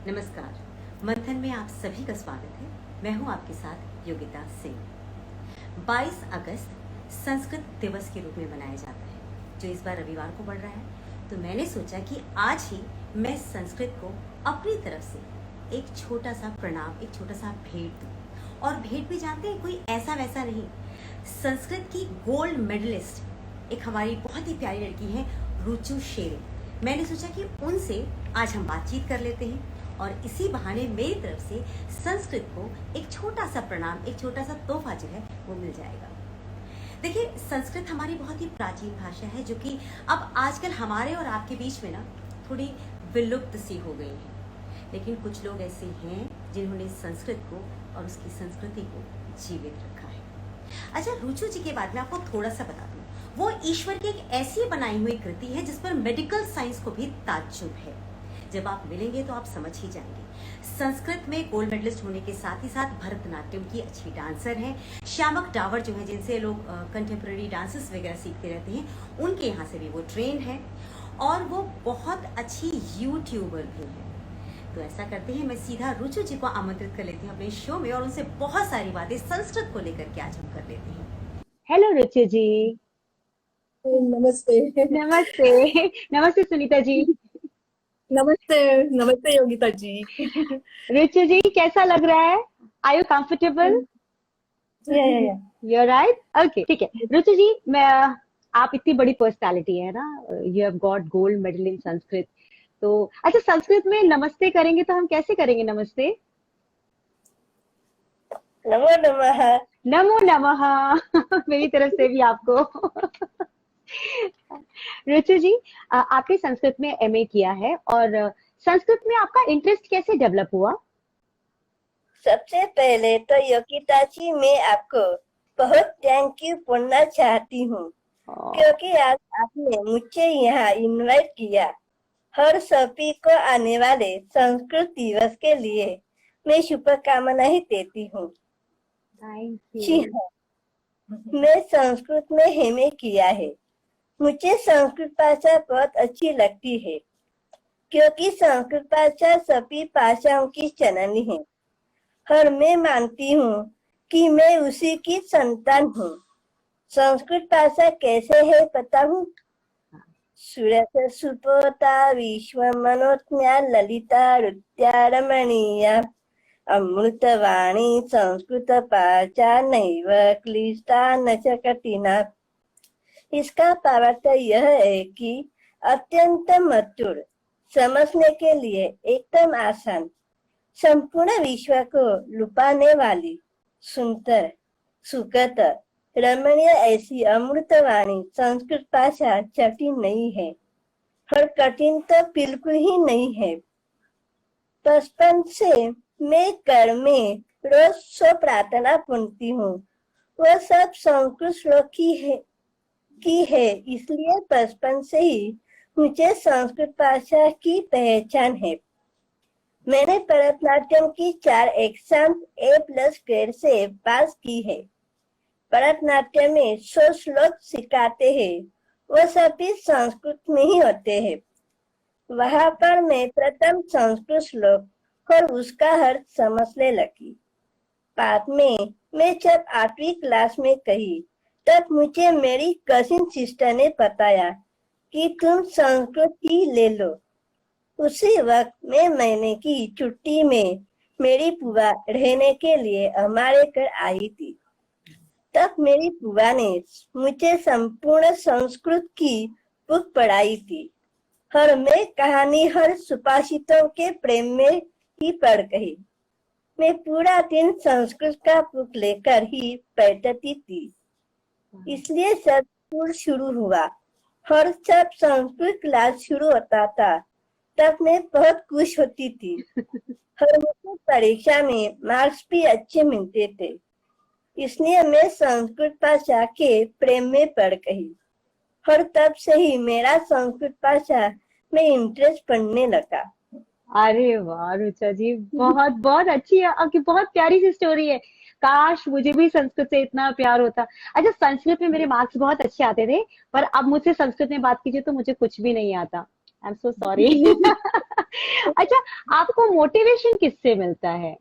नमस्कार। मंथन में आप सभी का स्वागत है। मैं हूं आपके साथ योगिता सिंह। 22 अगस्त संस्कृत दिवस के रूप में मनाया जाता है, जो इस बार रविवार को पड़ रहा है। तो मैंने सोचा कि आज ही मैं संस्कृत को अपनी तरफ से एक छोटा सा प्रणाम, एक छोटा सा भेंट दूं। और भेंट भी जानते हैं, कोई ऐसा वैसा नहीं, संस्कृत की गोल्ड मेडलिस्ट एक हमारी बहुत ही प्यारी लड़की है, रुचु शेरे। मैंने सोचा कि उनसे आज हम बातचीत कर लेते हैं और इसी बहाने मेरी तरफ से संस्कृत को एक छोटा सा प्रणाम, एक छोटा सा तोहफा जो है वो मिल जाएगा। देखिए, संस्कृत हमारी बहुत ही प्राचीन भाषा है, जो कि अब आजकल हमारे और आपके बीच में ना थोड़ी विलुप्त सी हो गई है। लेकिन कुछ लोग ऐसे हैं जिन्होंने संस्कृत को और उसकी संस्कृति को जीवित रखा है। अच्छा, रुचु जी के बारे में आपको थोड़ा सा बता दूं। वो ईश्वर की एक ऐसी बनाई हुई कृति है जिस पर मेडिकल साइंस को भी ताज्जुब है। जब आप मिलेंगे तो आप समझ ही जाएंगे। संस्कृत में गोल्ड मेडलिस्ट होने के साथ ही साथ भरतनाट्यम की अच्छी डांसर हैं। श्यामक डावर जो है, जिनसे लोग कंटेम्प्रेरी डांसेस वगैरह सीखते रहते हैं, उनके यहाँ से भी वो ट्रेन है और वो बहुत अच्छी यूट्यूबर भी है। तो ऐसा करते हैं, मैं सीधा रुचु जी को आमंत्रित कर लेती हूँ अपने शो में और उनसे बहुत सारी बातें संस्कृत को लेकर के आज हम कर लेते हैं। हेलो रुचि जी। नमस्ते। नमस्ते। नमस्ते सुनीता जी। नमस्ते। नमस्ते योगिता जी। रुचि जी, कैसा लग रहा है? Are you comfortable? या यू राइट, ओके, ठीक है। रुचि जी, मैं आप इतनी बड़ी पर्सनालिटी है ना, you have got gold medal in Sanskrit. तो अच्छा, संस्कृत में नमस्ते करेंगे तो हम कैसे करेंगे नमस्ते? नमो नमः। नमो नमः। मेरी तरफ से भी आपको। रुचि जी, आपने संस्कृत में एमए किया है और संस्कृत में आपका इंटरेस्ट कैसे डेवलप हुआ? सबसे पहले तो योगिता जी, मैं आपको बहुत थैंक यू बोलना चाहती हूँ, क्योंकि आज आपने मुझे यहाँ इनवाइट किया। हर सभी को आने वाले संस्कृत दिवस के लिए मैं शुभकामनाएं देती हूँ। Thank ji you. हाँ, मैं संस्कृत में एमए किया है। मुझे संस्कृत भाषा बहुत अच्छी लगती है, क्योंकि संस्कृत भाषा सभी भाषाओं की जननी है और मैं मानती हूँ कि मैं उसी की संतान हूँ। संस्कृत भाषा कैसे है बताऊँ? सुरस सुपोता विश्व मनोज्ञा ललिता रुद्या रमणीया अमृतवाणी संस्कृत भाषा नैव क्लिष्टा न च कठिना। इसका भावार्थ यह है कि अत्यंत मधुर, समझने के लिए एकदम आसान, संपूर्ण विश्व को लुभाने वाली, सुंदर, सुखद, रमणीय ऐसी अमृतवाणी संस्कृत भाषा जटिल नहीं है और कठिन तो बिल्कुल ही नहीं है। बचपन से मैं घर में रोज सो प्रार्थना सुनती हूँ, वह सब संस्कृत श्लोक की है, इसलिए बचपन से ही मुझे संस्कृत भाषा की पहचान है। मैंने भरतनाट्यम की 4 एग्जाम A+ ग्रेड से पास की है। भरतनाट्यम में 100 श्लोक सिखाते हैं, वो सभी संस्कृत में ही होते हैं। वहां पर मैं प्रथम संस्कृत श्लोक और उसका अर्थ समझने लगी। बाद में मैं जब 8वीं क्लास में गई, तब मुझे मेरी कजिन सिस्टर ने बताया कि तुम संस्कृत ही ले लो। उसी वक्त मैं महीने की छुट्टी में मेरी बुआ रहने के लिए हमारे घर आई थी। तब मेरी बुआ ने मुझे संपूर्ण संस्कृत की बुक पढ़ाई थी और मैं कहानी और सुभाषितों के प्रेम में ही पढ़ गई। मैं पूरा दिन संस्कृत का बुक लेकर ही बैठती थी। इसलिए सब स्कूल शुरू हुआ और जब संस्कृत क्लास शुरू होता था, तब मैं बहुत खुश होती थी और मुझे परीक्षा में मार्क्स भी अच्छे मिलते थे। इसलिए मैं संस्कृत भाषा के प्रेम में पड़ गई और तब से ही मेरा संस्कृत भाषा में इंटरेस्ट बढ़ने लगा। अरे वाह रुचा जी, बहुत बहुत अच्छी है आपकी, बहुत प्यारी सी स्टोरी है। काश मुझे भी संस्कृत से इतना प्यार होता। अच्छा, संस्कृत में मेरे मार्क्स बहुत अच्छे आते थे, पर अब मुझसे संस्कृत में बात कीजिए तो मुझे कुछ भी नहीं आता। I am so sorry. अच्छा, आपको मोटिवेशन किससे मिलता है?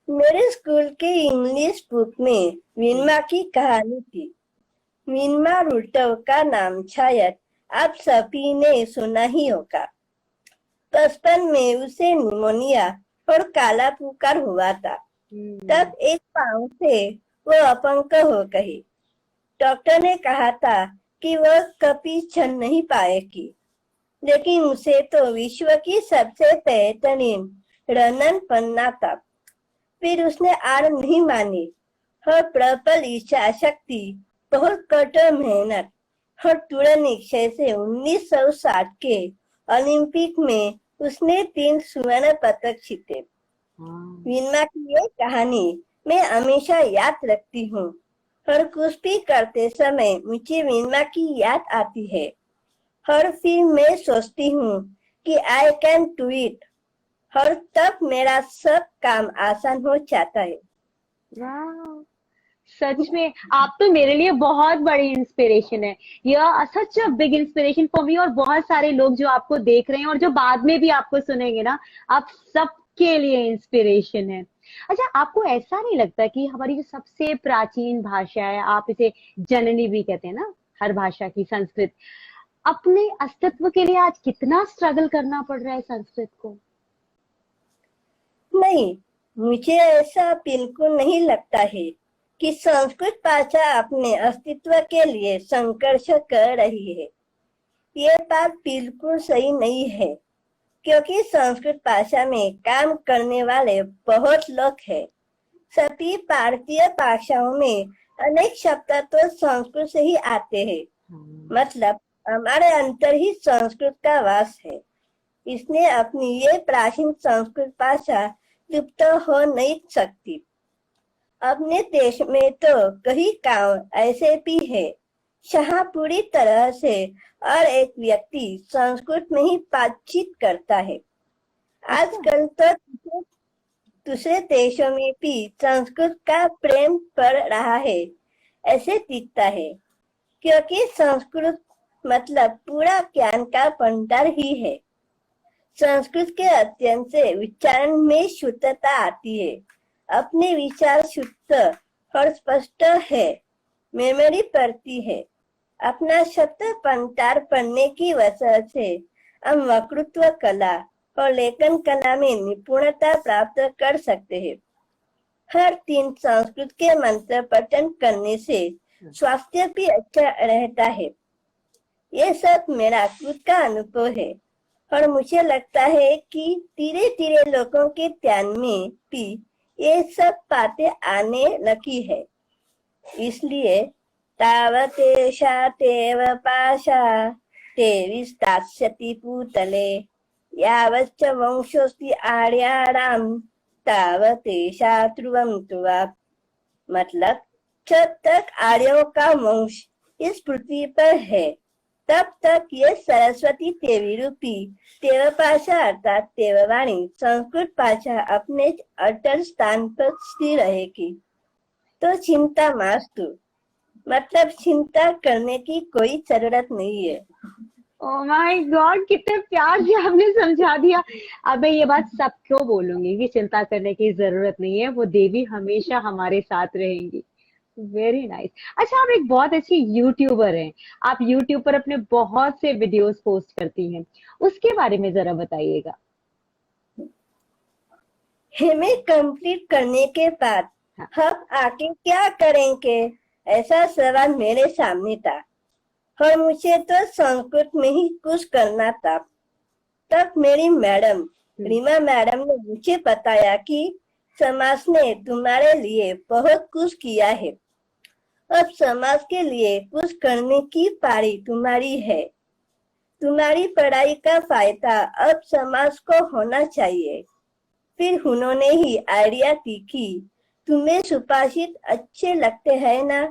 मेरे स्कूल के इंग्लिश बुक में विनमा की कहानी थी। विनमा रुल्टव का नाम शायद आप सभी ने सुना ही होगा। बचपन में उसे निमोनिया और काला पुकार हुआ था। तब एक पाँव से वो अपंग हो गई। डॉक्टर ने कहा था कि वह कभी चल नहीं पाएगी, लेकिन उसे तो विश्व की सबसे बेहतरीन रनर बनना था। फिर उसने हार नहीं मानी और प्रबल इच्छा शक्ति, बहुत कठोर मेहनत और दृढ़ निश्चय से 1960 के ओलंपिक में उसने 3 स्वर्ण पदक जीते। विनमा की ये कहानी मैं हमेशा याद रखती हूँ और कुछ भी करते समय मुझे विनमा की याद आती है और फिर मैं सोचती हूँ कि आई कैन डू इट, और तब मेरा सब काम आसान हो जाता है। वाह, सच में आप तो मेरे लिए बहुत बड़ी इंस्पिरेशन है। यह such a big inspiration for me, और बहुत सारे लोग जो आपको देख रहे हैं और जो बाद में भी आपको सुनेंगे ना, आप सबके लिए इंस्पिरेशन है। अच्छा, आपको ऐसा नहीं लगता कि हमारी जो सबसे प्राचीन भाषा है, आप इसे जननी भी कहते हैं ना, हर भाषा की, संस्कृत, अपने अस्तित्व के लिए आज कितना स्ट्रगल करना पड़ रहा है संस्कृत को? नहीं, मुझे ऐसा बिल्कुल नहीं लगता है कि संस्कृत भाषा अपने अस्तित्व के लिए संघर्ष कर रही है। ये बात बिल्कुल सही नहीं है, क्योंकि संस्कृत भाषा में काम करने वाले बहुत लोग हैं। सभी भारतीय भाषाओं में अनेक शब्द तो संस्कृत से ही आते हैं। मतलब हमारे अंदर ही संस्कृत का वास है। इसने अपनी ये प्राचीन संस्कृत भाषा लुप्त हो नहीं सकती। अपने देश में तो कई गांव ऐसे भी है जहाँ पूरी तरह से और एक व्यक्ति संस्कृत में ही बातचीत करता है। आजकल तो दूसरे देशों में भी संस्कृत का प्रेम बढ़ रहा है, ऐसे दिखता है, क्योंकि संस्कृत मतलब पूरा ज्ञान का भंडार ही है। संस्कृत के अध्ययन से विचारण में शुद्धता आती है। अपने विचार शुद्ध और स्पष्ट है, मेमोरी बढ़ती है। अपना शब्द भंडार पढ़ने की वजह से हम वक्तृत्व कला और लेखन कला में निपुणता प्राप्त कर सकते हैं। हर दिन संस्कृत के मंत्र पठन करने से स्वास्थ्य भी अच्छा रहता है। ये सब मेरा खुद का अनुभव है, और मुझे लगता है कि धीरे धीरे लोगों के ध्यान में भी ये सब बातें आने लगी है। इसलिए तावतेषा तेव पाशा ते विस्तास्यति भूतले यावच्च वंशोऽस्ति आर्याणां तावतेषा ध्रुवं ध्रुवा। मतलब जब तक आर्यों का वंश इस पृथ्वी पर है, तब तक ये सरस्वती देवी रूपी देव भाषा अर्थात देववाणी संस्कृत भाषा अपने अटल स्थान पर स्थिर रहेगी। तो चिंता मास्तु, मतलब चिंता करने की कोई जरूरत नहीं है। ओह माय गॉड, कितने प्यार से आपने समझा दिया। अब मैं ये बात सबको बोलूंगी कि चिंता करने की जरूरत नहीं है, वो देवी हमेशा हमारे साथ रहेंगी। Very nice. अच्छा, आप एक बहुत अच्छी यूट्यूबर हैं। आप यूट्यूब पर अपने बहुत से वीडियोस पोस्ट करती हैं, उसके बारे में जरा बताइएगा। एमए कंप्लीट करने के बाद हाँ। हम आगे क्या करेंगे, ऐसा सवाल मेरे सामने था, और मुझे तो संस्कृत में ही कुछ करना था। तब मेरी मैडम रीमा मैडम ने मुझे बताया कि समाज ने तुम्हारे लिए बहुत कुछ किया है, अब समाज के लिए कुछ करने की पारी तुम्हारी है। तुम्हारी पढ़ाई का फायदा अब समाज को होना चाहिए। फिर उन्होंने ही आइडिया दी कि तुम्हें सुभाषित अच्छे लगते हैं ना,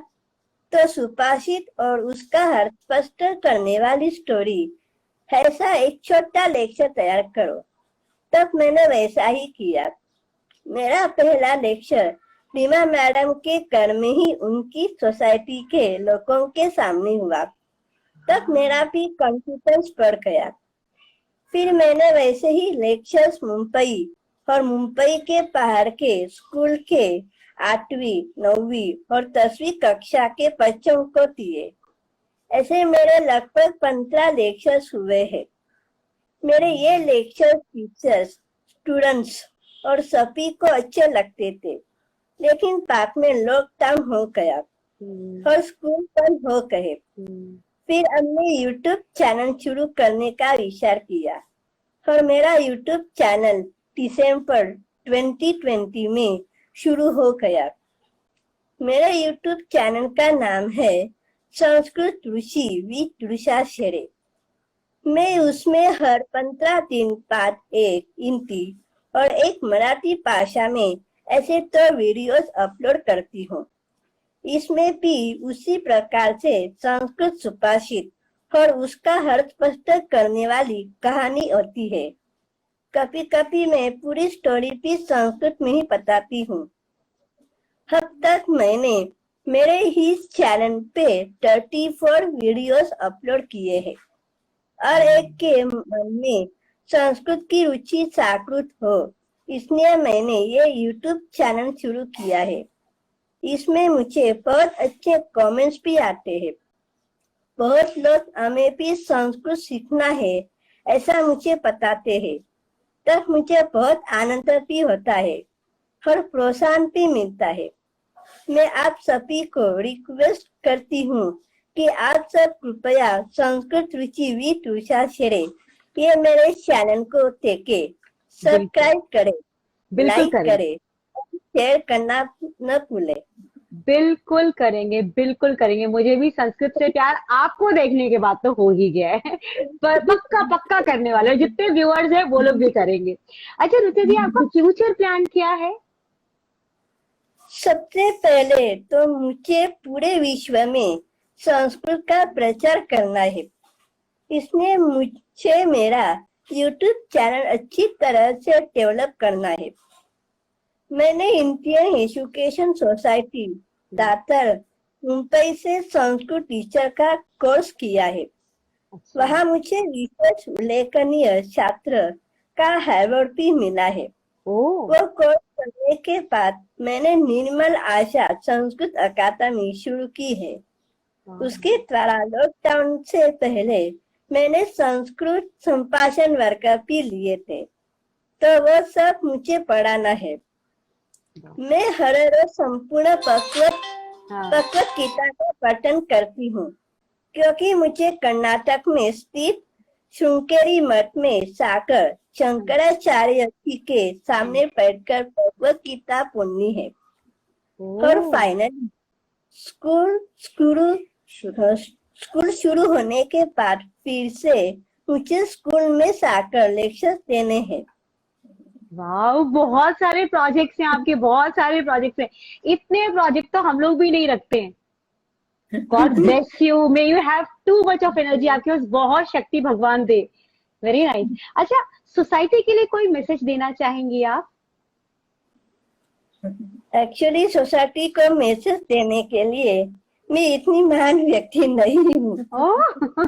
तो सुभाषित और उसका अर्थ स्पष्ट करने वाली स्टोरी ऐसा एक छोटा लेक्चर तैयार करो। तब मैंने वैसा ही किया। मेरा पहला लेक्चर रीमा मैडम के घर में ही उनकी सोसाइटी के लोगों के सामने हुआ। तब मेरा भी कॉन्फिडेंस बढ़ गया। फिर मैंने वैसे ही लेक्चर्स मुंबई और मुंबई के बाहर के स्कूल के 8वीं 9वीं और 10वीं कक्षा के बच्चों को दिए। ऐसे मेरे लगभग 15 लेक्चर्स हुए हैं। मेरे ये लेक्चर टीचर्स, स्टूडेंट्स और सभी को अच्छे लगते थे, लेकिन बाद में लॉकडाउन हो गया और स्कूल बंद हो गए। फिर हमने यूट्यूब चैनल शुरू करने का विचार किया और मेरा यूट्यूब चैनल दिसंबर 2020 में शुरू हो गया। मेरे यूट्यूब चैनल का नाम है संस्कृत रुचि विद रुषा शेरे। मैं उसमें हर 15 दिन बाद एक हिंदी और एक मराठी भाषा में ऐसे तो वीडियोस अपलोड करती हूँ। इसमें भी उसी प्रकार से संस्कृत सुभाषित और उसका अर्थ स्पष्ट करने वाली कहानी होती है। कभी कभी मैं पूरी स्टोरी भी संस्कृत में ही बताती हूँ। अब तक मैंने मेरे इस चैनल पे 34 वीडियोस अपलोड किए हैं और एक के मन में संस्कृत की रुचि जागृत हो, इसलिए मैंने ये यूट्यूब चैनल शुरू किया है। इसमें मुझे बहुत अच्छे कमेंट्स भी आते हैं। बहुत लोग हमें भी संस्कृत सीखना है ऐसा मुझे बताते हैं, तब मुझे बहुत आनंद भी होता है और प्रोत्साहन भी मिलता है। मैं आप सभी को रिक्वेस्ट करती हूँ कि आप सब कृपया संस्कृत रुचि विद रुषा शेरे ये मेरे चैनल को देखे, सब्सक्राइब करें, लाइक करें, शेयर करना न भूलें। बिल्कुल करेंगे, बिल्कुल करेंगे। मुझे भी संस्कृत से प्यार आपको देखने के बाद तो हो ही गया है। पर पक्का पक्का करने वाले जितने व्यूअर्स हैं वो लोग भी करेंगे। अच्छा रुचि जी, आपका फ्यूचर प्लान क्या है? सबसे पहले तो मुझे पूरे विश्व में संस्कृत का प्रचार करना है। इसलिए मुझे मेरा यूट्यूब चैनल अच्छी तरह से डेवलप करना है। मैंने Indian education society Dadar Mumbai से संस्कृत टीचर का कोर्स किया है। वहाँ मुझे रिसर्च उल्लेखनीय छात्र का अवार्ड भी मिला है। वो कोर्स करने के बाद मैंने निर्मल आशा संस्कृत अकादमी शुरू की है। उसके द्वारा लॉकडाउन से पहले मैंने संस्कृत संभाषण वर्ग भी लिए थे, तो वो सब मुझे पढ़ाना है। मैं हर रोज संपूर्ण भगवत गीता का पठन करती हूँ, क्योंकि मुझे कर्नाटक में स्थित श्रृंगेरी मठ में साकर शंकराचार्य जी के सामने बैठकर भगवत गीता पढ़नी है। और फाइनली स्कूल शुरू होने के बाद फिर से मुझे स्कूल में जाकर लेक्चर देने हैं। वाह, बहुत सारे प्रोजेक्ट्स हैं आपके, बहुत सारे प्रोजेक्ट्स हैं। इतने प्रोजेक्ट तो हम लोग भी नहीं रखते हैं। God bless you, may you have too much of energy. आपके पास बहुत शक्ति भगवान दे। Very nice. अच्छा, सोसाइटी के लिए कोई मैसेज देना चाहेंगी आप? एक्चुअली सोसाइटी को मैसेज देने के लिए मैं इतनी महान व्यक्ति नहीं हूँ।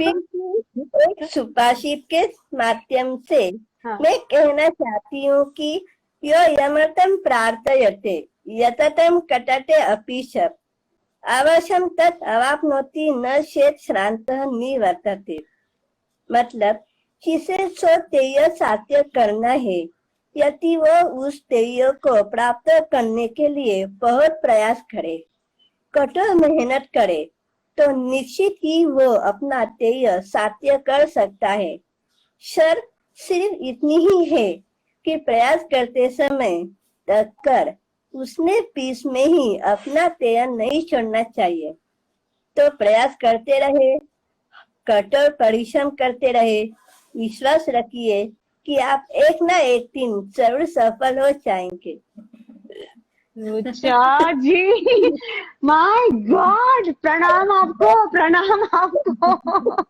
एक सुभाषित के माध्यम से मैं कहना चाहती हूँ कि यो यमर्थं प्रार्थयते यततं कटते अपि च अवश्यं तत् अवाप्नोति न चेत् श्रान्तः निवर्तते। मतलब जिसे सो ध्येय साध्य करना है, यदि वो उस ध्येय को प्राप्त करने के लिए बहुत प्रयास करे, कठोर मेहनत करे, तो निश्चित ही वो अपना ध्येय साध्य कर सकता है। शर्त सिर्फ इतनी ही है कि प्रयास करते समय तक कर उसने बीच में ही अपना ध्येय नहीं छोड़ना चाहिए। तो प्रयास करते रहे, कठोर परिश्रम करते रहे, विश्वास रखिए कि आप एक ना एक दिन जरूर सफल हो जाएंगे। रुचा जी, माय गॉड, प्रणाम आपको, प्रणाम आपको।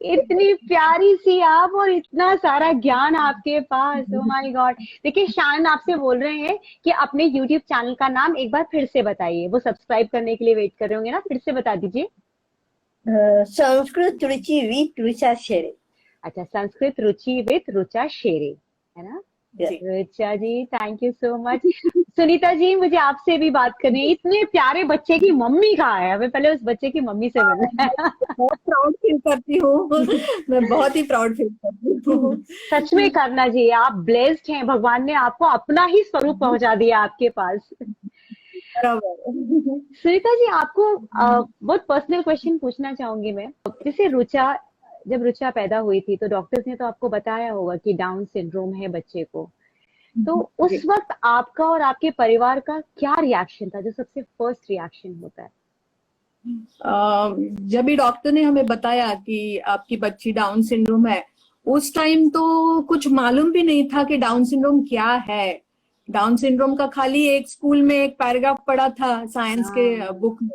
इतनी प्यारी सी आप और इतना सारा ज्ञान आपके पास। Oh my God. देखिए, शान आपसे बोल रहे हैं कि अपने YouTube चैनल का नाम एक बार फिर से बताइए। वो सब्सक्राइब करने के लिए वेट कर रहे होंगे ना, फिर से बता दीजिए। संस्कृत रुचि विथ रुचा शेरे। अच्छा, संस्कृत रुचि विद रुचा शेरे, है ना? Yes. Rucha ji, thank you so much. Sunita ji, मुझे आपसे भी बात करनी है। इतने प्यारे बच्चे की मम्मी कहाँ है? हमें पहले उस बच्चे की मम्मी से मिलना है। बहुत प्राउड फील करती हूँ। मैं बहुत ही प्राउड फील करती हूँ। सच में करना चाहिए, आप ब्लेस्ड हैं, भगवान ने आपको अपना ही स्वरूप पहुंचा दिया आपके पास। बराबर। सुनीता जी, आपको बहुत पर्सनल क्वेश्चन पूछना चाहूंगी मैं। जैसे जब रुचा पैदा हुई थी तो डॉक्टर्स ने तो आपको बताया होगा कि डाउन सिंड्रोम है बच्चे को, तो उस वक्त आपका और आपके परिवार का क्या रिएक्शन था, जो सबसे फर्स्ट रिएक्शन होता है? जब भी डॉक्टर ने हमें बताया कि आपकी बच्ची डाउन सिंड्रोम है, उस टाइम तो कुछ मालूम भी नहीं था कि डाउन सिंड्रोम क्या है। डाउन सिंड्रोम का खाली एक स्कूल में एक पैराग्राफ पढ़ा था साइंस के बुक में,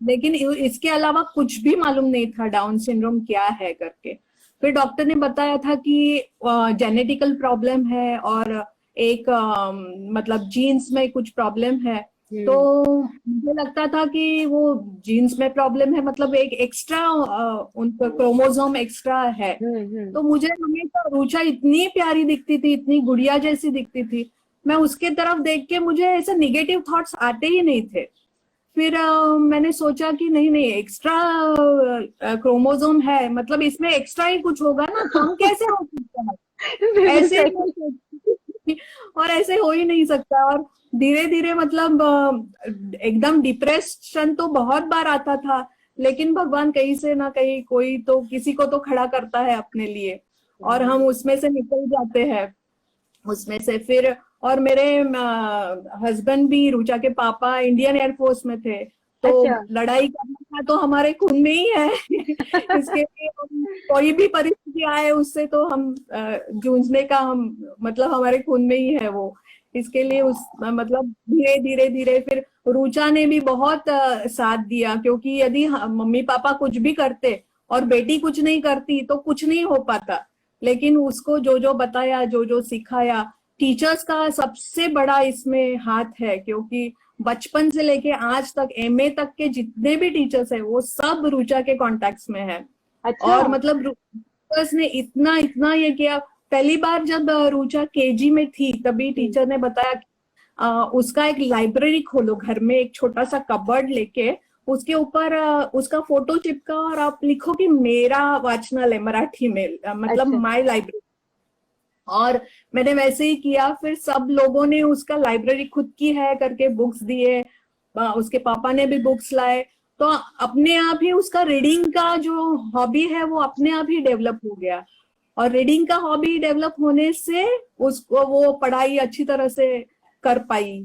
लेकिन इसके अलावा कुछ भी मालूम नहीं था डाउन सिंड्रोम क्या है करके। फिर डॉक्टर ने बताया था कि जेनेटिकल प्रॉब्लम है और एक मतलब जीन्स में कुछ प्रॉब्लम है। तो मुझे लगता था कि वो जीन्स में प्रॉब्लम है, मतलब एक एक्स्ट्रा उनका क्रोमोसोम एक्स्ट्रा है। तो मुझे हमेशा रुचा इतनी प्यारी दिखती थी, इतनी गुड़िया जैसी दिखती थी, मैं उसके तरफ देख के मुझे ऐसे निगेटिव थॉट्स आते ही नहीं थे। फिर मैंने सोचा कि नहीं नहीं, एक्स्ट्रा क्रोमोसोम है, मतलब इसमें एक्स्ट्रा ही कुछ होगा ना, कम कैसे हो सकता है? ऐसे और ऐसे हो ही नहीं सकता। और धीरे धीरे मतलब एकदम डिप्रेशन तो बहुत बार आता था, लेकिन भगवान कहीं से ना कहीं कोई तो किसी को तो खड़ा करता है अपने लिए, और हम उसमें से निकल जाते हैं उसमें से। फिर और मेरे हस्बैंड भी, रुचा के पापा इंडियन एयरफोर्स में थे, तो लड़ाई करना तो हमारे खून में ही है। इसके लिए कोई भी परिस्थिति आए उससे तो हम जूझने का हम मतलब हमारे खून में ही है वो। इसके लिए उस मतलब धीरे धीरे धीरे फिर रुचा ने भी बहुत साथ दिया, क्योंकि यदि मम्मी पापा कुछ भी करते और बेटी कुछ नहीं करती तो कुछ नहीं हो पाता। लेकिन उसको जो जो बताया, जो जो सिखाया, टीचर्स का सबसे बड़ा इसमें हाथ है, क्योंकि बचपन से लेके आज तक एमए तक के जितने भी टीचर्स है वो सब रुचा के कॉन्टेक्ट्स में है। अच्छा। और मतलब टीचर्स ने इतना इतना ये किया। पहली बार जब रुचा केजी में थी तभी टीचर ने बताया कि उसका एक लाइब्रेरी खोलो घर में, एक छोटा सा कबर्ड लेके उसके ऊपर उसका फोटो चिपका और आप लिखो कि मेरा वाचनालय मराठी में, मतलब माय लाइब्रेरी। और मैंने वैसे ही किया। फिर सब लोगों ने उसका लाइब्रेरी खुद की है करके बुक्स दिए, उसके पापा ने भी बुक्स लाए, तो अपने आप ही उसका रीडिंग का जो हॉबी है वो अपने आप ही डेवलप हो गया। और रीडिंग का हॉबी डेवलप होने से उसको वो पढ़ाई अच्छी तरह से कर पाई।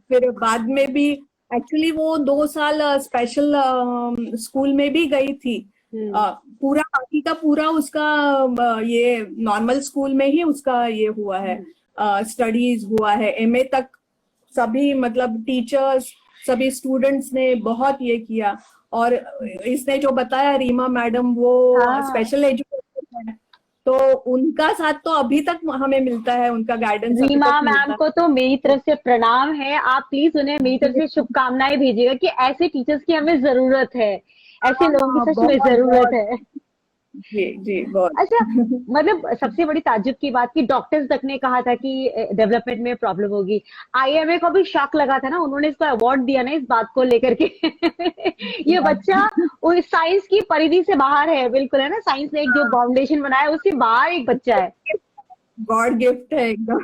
फिर बाद में भी एक्चुअली वो 2 साल स्पेशल स्कूल में भी गई थी। पूरा बाकी का पूरा उसका ये नॉर्मल स्कूल में ही उसका ये हुआ है, स्टडीज हुआ है, एमए तक। सभी मतलब टीचर्स, सभी स्टूडेंट्स ने बहुत ये किया। और इसने जो बताया रीमा मैडम, वो स्पेशल एजुकेशन है, तो उनका साथ तो अभी तक हमें मिलता है, उनका गाइडेंस। रीमा मैम को तो मेरी तरफ से प्रणाम है, आप प्लीज उन्हें मेरी तरफ से शुभकामनाएं भेजिएगा कि ऐसे टीचर्स की हमें जरूरत है, ऐसे लोगों की सच में जरूरत है। जी जी बहुत। अच्छा, मतलब सबसे बड़ी ताज्जुब की बात कि डॉक्टर्स तक ने कहा था कि डेवलपमेंट में प्रॉब्लम होगी। आईएमए को भी शॉक लगा था ना, उन्होंने इसको अवार्ड दिया ना इस बात को लेकर के। ये बच्चा साइंस की परिधि से बाहर है, बिल्कुल, है ना? साइंस ने एक जो फाउंडेशन बनाया उससे बाहर एक बच्चा है, गॉड गिफ्ट है एकदम।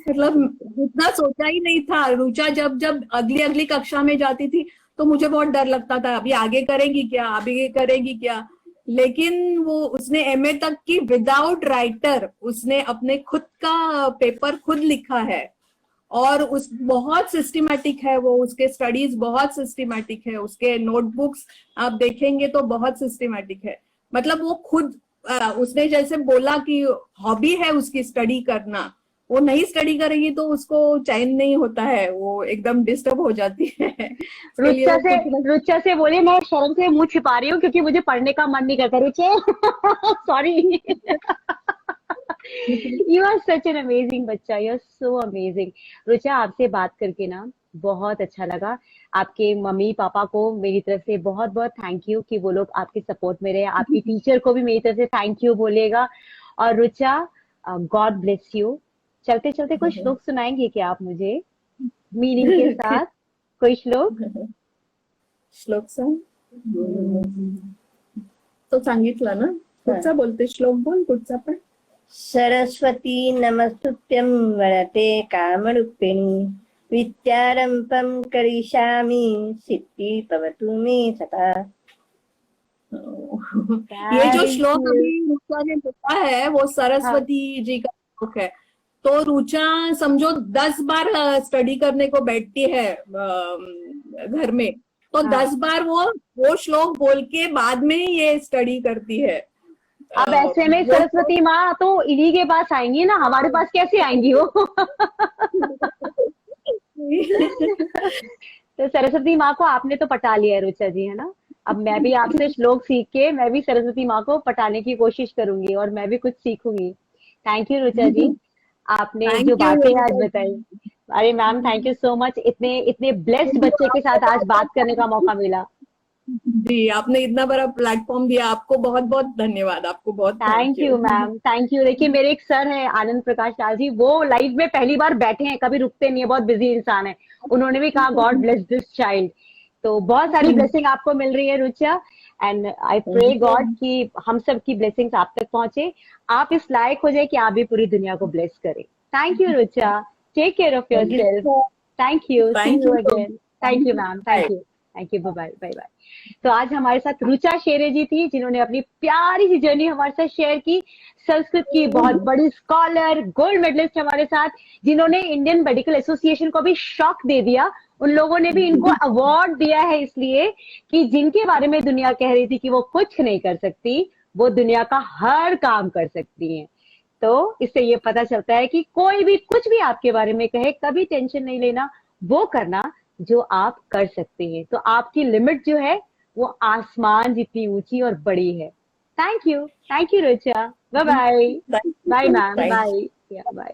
मतलब इतना सोचा ही नहीं था। रुचा जब जब अगली कक्षा में जाती थी तो मुझे बहुत डर लगता था, अभी आगे करेगी क्या, अभी करेगी क्या। लेकिन वो उसने एमए तक की विदाउट राइटर उसने अपने खुद का पेपर खुद लिखा है, और उस बहुत सिस्टमैटिक है वो, उसके स्टडीज बहुत सिस्टमैटिक है, उसके नोटबुक्स आप देखेंगे तो बहुत सिस्टमैटिक है। मतलब वो खुद उसने जैसे बोला कि हॉबी है उसकी स्टडी करना, वो नहीं स्टडी करेगी तो उसको चैन नहीं होता है, वो एकदम डिस्टर्ब हो जाती है। रुचा से बोले मैं शर्म से मुंह छिपा रही हूँ क्योंकि मुझे पढ़ने का मन नहीं करता। Rucha, sorry. You are such an amazing बच्चा, you are so amazing. Rucha, आपसे बात करके ना बहुत अच्छा लगा। आपके मम्मी पापा को मेरी तरफ से बहुत बहुत थैंक यू कि वो लोग आपके सपोर्ट में रहे। आपकी टीचर को भी मेरी तरफ से थैंक यू बोलिएगा। और रुचा, गॉड ब्लेस यू। चलते चलते कोई श्लोक सुनाएंगे क्या आप मुझे, मीनिंग के साथ? कोई श्लोक? श्लोक सांग. तो सांगितलं ना, कुठचा बोलते श्लोक? बोल कुठचा पण. सरस्वती नमस्तुभ्यं वरदे कामरूपिणी विद्यारंभं करिष्यामि सिद्धि भवतु मे सदा। ये जो श्लोक अभी रुचा ने बोला है वो सरस्वती जी का श्लोक है। तो रुचा समझो 10 बार स्टडी करने को बैठती है घर में, तो 10 बार वो श्लोक बोल के बाद में ये स्टडी करती है। अब ऐसे में सरस्वती माँ तो इन्हीं के पास आएंगी ना, हमारे पास कैसे आएंगी वो? तो सरस्वती माँ को आपने तो पटा लिया है रुचा जी, है ना? अब मैं भी आपसे श्लोक सीख के मैं भी सरस्वती माँ को पटाने की कोशिश करूंगी और मैं भी कुछ सीखूंगी। थैंक यू रुचा जी, आपने जो बातें आज बताई। अरे ma'am, thank you so much. इतने इतने ब्लेस्ड बच्चे के साथ आज बात करने का मौका मिला। जी, आपने इतना बड़ा प्लेटफॉर्म दिया, आपको बहुत बहुत धन्यवाद। आपको बहुत thank you ma'am, thank you. देखिए मेरे एक सर है आनंद प्रकाश लाल जी, वो लाइव में पहली बार बैठे हैं, कभी रुकते नहीं है, बहुत बिजी इंसान है। उन्होंने भी कहा गॉड ब्लेस दिस चाइल्ड। तो बहुत सारी ब्लेसिंग आपको मिल रही है Rucha, and I pray God कि हम सब की ब्लेसिंग्स आप तक पहुंचे, आप इस लायक हो जाए कि आप भी पूरी दुनिया को ब्लेस करें। Thank you Rucha, take care of yourself. Thank you, see you again. Thank you ma'am, thank you, thank you, bye bye bye. तो आज हमारे साथ रुचा शेरे जी थी, जिन्होंने अपनी प्यारी सी जर्नी हमारे साथ शेयर की। संस्कृत की बहुत बड़ी स्कॉलर, गोल्ड मेडलिस्ट हमारे साथ, जिन्होंने इंडियन मेडिकल एसोसिएशन को भी शॉक दे दिया। उन लोगों ने भी इनको अवार्ड दिया है इसलिए कि जिनके बारे में दुनिया कह रही थी कि वो कुछ नहीं कर सकती, वो दुनिया का हर काम कर सकती हैं। तो इससे ये पता चलता है कि कोई भी कुछ भी आपके बारे में कहे, कभी टेंशन नहीं लेना, वो करना जो आप कर सकते हैं। तो आपकी लिमिट जो है वो आसमान जितनी ऊंची और बड़ी है। Thank you Rucha. Bye bye. Bye ma'am, bye bye.